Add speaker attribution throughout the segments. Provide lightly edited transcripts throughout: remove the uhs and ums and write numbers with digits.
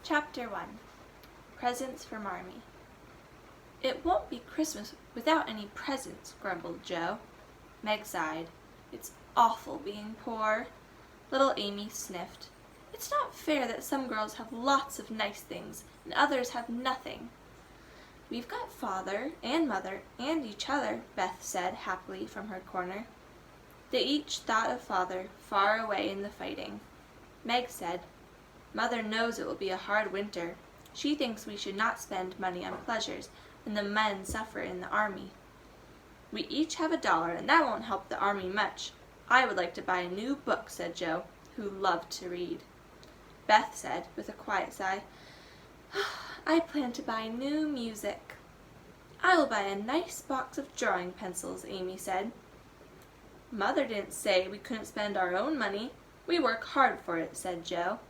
Speaker 1: Chapter 1. Presents for Marmee. "It won't be Christmas without any presents," grumbled Joe. Meg sighed. "It's awful being poor." Little Amy sniffed. "It's not fair that some girls have lots of nice things and others have nothing." "We've got Father and Mother and each other," Beth said happily from her corner. They each thought of Father far away in the fighting. Meg said, "Mother knows it will be a hard winter. She thinks we should not spend money on pleasures when the men suffer in the army." "We each have $1, and that won't help the army much. I would like to buy a new book," said Joe, who loved to read. Beth said, with a quiet sigh, "I plan to buy new music." "I will buy a nice box of drawing pencils," Amy said. "Mother didn't say we couldn't spend our own money. We work hard for it," said Joe.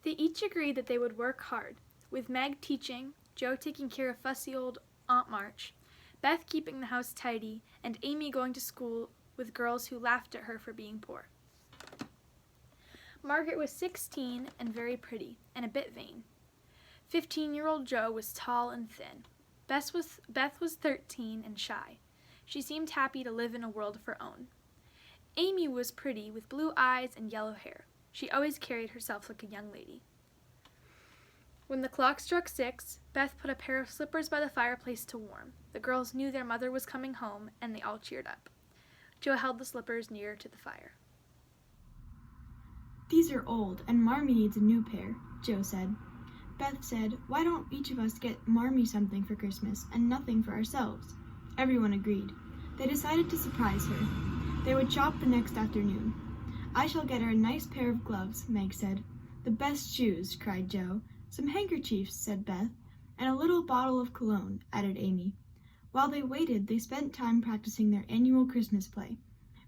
Speaker 2: They each agreed that they would work hard, with Meg teaching, Joe taking care of fussy old Aunt March, Beth keeping the house tidy, and Amy going to school with girls who laughed at her for being poor. Margaret was 16 and very pretty, and a bit vain. 15-year-old Joe was tall and thin. Beth was 13 and shy. She seemed happy to live in a world of her own. Amy was pretty, with blue eyes and yellow hair. She always carried herself like a young lady. When the clock struck 6, Beth put a pair of slippers by the fireplace to warm. The girls knew their mother was coming home, and they all cheered up. Joe held the slippers nearer to the fire.
Speaker 3: "These are old, and Marmee needs a new pair," Joe said. Beth said, "Why don't each of us get Marmee something for Christmas, and nothing for ourselves?" Everyone agreed. They decided to surprise her. They would shop the next afternoon. "I shall get her a nice pair of gloves," Meg said. "The best shoes," cried Joe. "Some handkerchiefs," said Beth. "And a little bottle of cologne," added Amy. While they waited, they spent time practicing their annual Christmas play.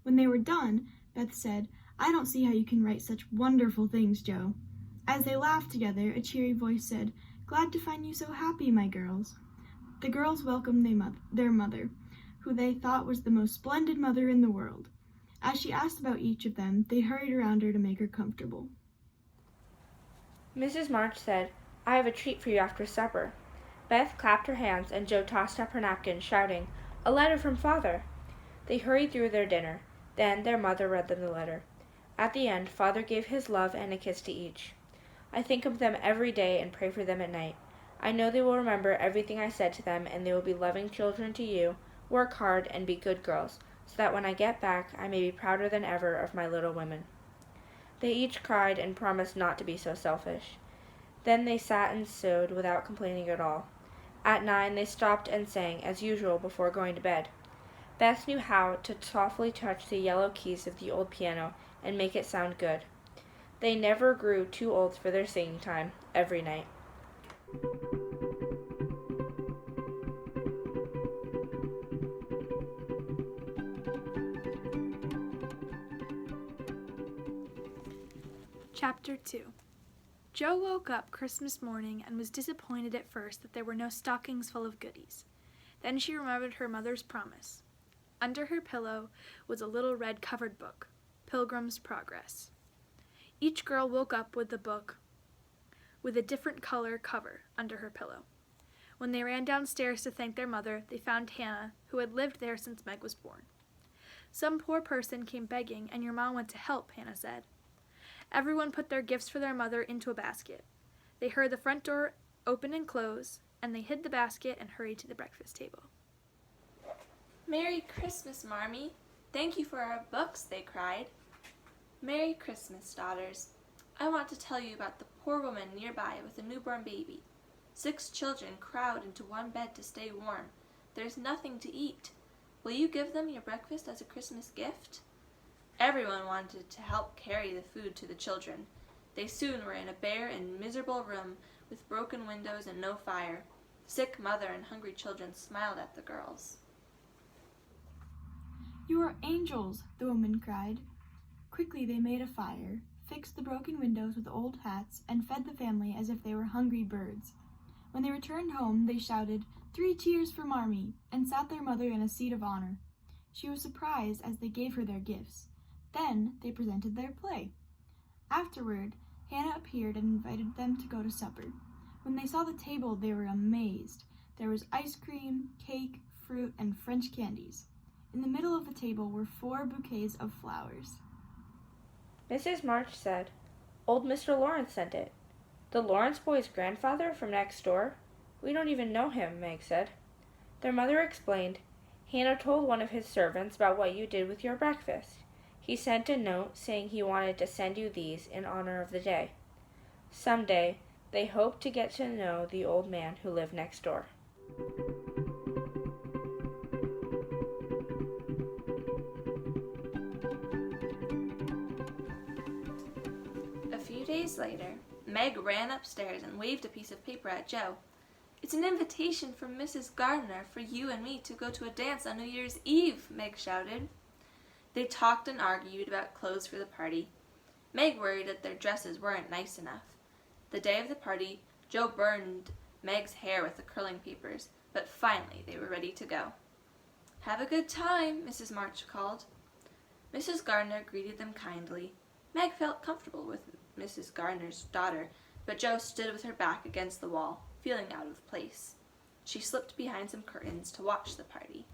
Speaker 3: When they were done, Beth said, "I don't see how you can write such wonderful things, Joe." As they laughed together, a cheery voice said, "Glad to find you so happy, my girls." The girls welcomed their mother, who they thought was the most splendid mother in the world. As she asked about each of them, they hurried around her to make her comfortable.
Speaker 4: Mrs. March said, "I have a treat for you after supper." Beth clapped her hands, and Joe tossed up her napkin, shouting, "A letter from Father!" They hurried through their dinner. Then their mother read them the letter. At the end, Father gave his love and a kiss to each. "I think of them every day and pray for them at night. I know they will remember everything I said to them, and they will be loving children to you, work hard, and be good girls, so that when I get back, I may be prouder than ever of my little women." They each cried and promised not to be so selfish. Then they sat and sewed without complaining at all. At 9, they stopped and sang, as usual, before going to bed. Beth knew how to softly touch the yellow keys of the old piano and make it sound good. They never grew too old for their singing time, every night.
Speaker 2: Chapter 2. Joe woke up Christmas morning and was disappointed at first that there were no stockings full of goodies. Then she remembered her mother's promise. Under her pillow was a little red covered book, Pilgrim's Progress. Each girl woke up with the book with a different color cover under her pillow. When they ran downstairs to thank their mother, they found Hannah, who had lived there since Meg was born. "Some poor person came begging, and your mom went to help," Hannah said. Everyone put their gifts for their mother into a basket. They heard the front door open and close, and they hid the basket and hurried to the breakfast table.
Speaker 1: "Merry Christmas, Marmee. Thank you for our books," they cried. "Merry Christmas, daughters. I want to tell you about the poor woman nearby with a newborn baby. 6 children crowd into one bed to stay warm. There's nothing to eat. Will you give them your breakfast as a Christmas gift?" Everyone wanted to help carry the food to the children. They soon were in a bare and miserable room with broken windows and no fire. The sick mother and hungry children smiled at the girls.
Speaker 3: "You are angels," the woman cried. Quickly they made a fire, fixed the broken windows with old hats, and fed the family as if they were hungry birds. When they returned home, they shouted, "3 cheers for Marmee," and sat their mother in a seat of honor. She was surprised as they gave her their gifts. Then they presented their play. Afterward, Hannah appeared and invited them to go to supper. When they saw the table, they were amazed. There was ice cream, cake, fruit, and French candies. In the middle of the table were 4 bouquets of flowers.
Speaker 4: Mrs. March said, "Old Mr. Lawrence sent it." "The Lawrence boy's grandfather from next door? We don't even know him," Meg said. Their mother explained, "Hannah told one of his servants about what you did with your breakfast. He sent a note saying he wanted to send you these in honor of the day. Someday, they hope to get to know the old man who lived next door."
Speaker 1: A few days later, Meg ran upstairs and waved a piece of paper at Joe. "It's an invitation from Mrs. Gardner for you and me to go to a dance on New Year's Eve," Meg shouted. They talked and argued about clothes for the party. Meg worried that their dresses weren't nice enough. The day of the party, Joe burned Meg's hair with the curling papers, but finally they were ready to go. "Have a good time," Mrs. March called. Mrs. Gardner greeted them kindly. Meg felt comfortable with Mrs. Gardner's daughter, but Joe stood with her back against the wall, feeling out of place. She slipped behind some curtains to watch the party.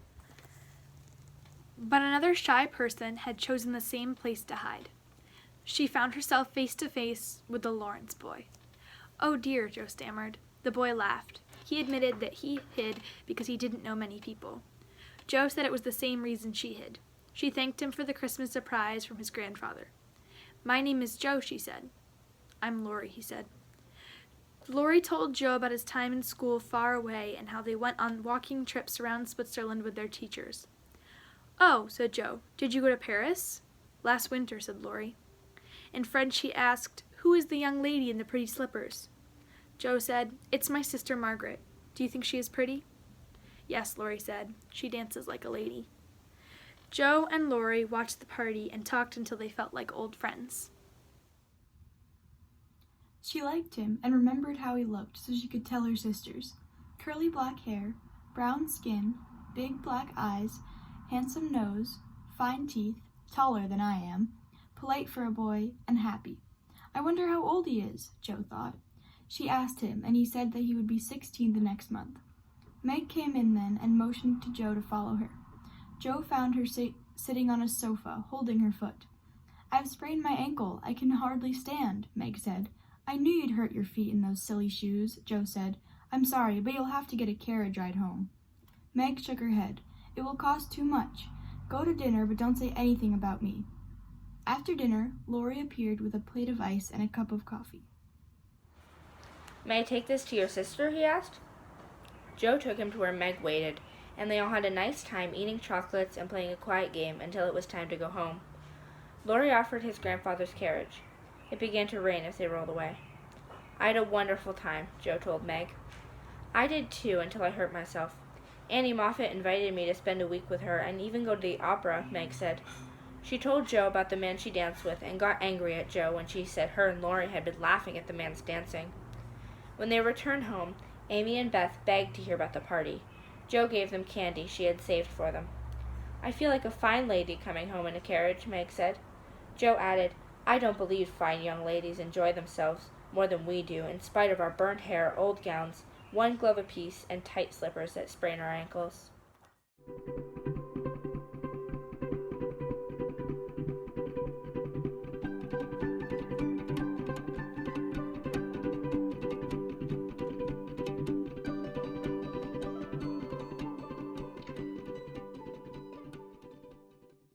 Speaker 2: But another shy person had chosen the same place to hide. She found herself face to face with the Lawrence boy. "Oh dear," Joe stammered. The boy laughed. He admitted that he hid because he didn't know many people. Joe said it was the same reason she hid. She thanked him for the Christmas surprise from his grandfather. "My name is Joe," she said. "I'm Laurie," he said. Laurie told Joe about his time in school far away and how they went on walking trips around Switzerland with their teachers. "Oh," said Joe, "did you go to Paris?" "Last winter," said Laurie. In French he asked, "Who is the young lady in the pretty slippers?" Joe said, "It's my sister Margaret. Do you think she is pretty?" "Yes," Laurie said. "She dances like a lady." Joe and Laurie watched the party and talked until they felt like old friends.
Speaker 3: She liked him and remembered how he looked so she could tell her sisters. Curly black hair, brown skin, big black eyes, handsome nose, fine teeth, taller than I am, polite for a boy, and happy. I wonder how old he is, Joe thought. She asked him, and he said that he would be 16 the next month. Meg came in then and motioned to Joe to follow her. Joe found her sitting on a sofa, holding her foot. "I've sprained my ankle. I can hardly stand," Meg said. "I knew you'd hurt your feet in those silly shoes," Joe said. "I'm sorry, but you'll have to get a carriage ride home." Meg shook her head. "It will cost too much. Go to dinner, but don't say anything about me." After dinner, Laurie appeared with a plate of ice and a cup of coffee.
Speaker 4: "May I take this to your sister?" he asked. Joe took him to where Meg waited, and they all had a nice time eating chocolates and playing a quiet game until it was time to go home. Laurie offered his grandfather's carriage. It began to rain as they rolled away. "I had a wonderful time," Joe told Meg. "I did too, until I hurt myself. Annie Moffat invited me to spend a week with her and even go to the opera," Meg said. She told Joe about the man she danced with and got angry at Joe when she said her and Laurie had been laughing at the man's dancing. When they returned home, Amy and Beth begged to hear about the party. Joe gave them candy she had saved for them. "I feel like a fine lady coming home in a carriage," Meg said. Joe added, "I don't believe fine young ladies enjoy themselves more than we do, in spite of our burnt hair, old gowns, one glove apiece, and tight slippers that sprain our ankles."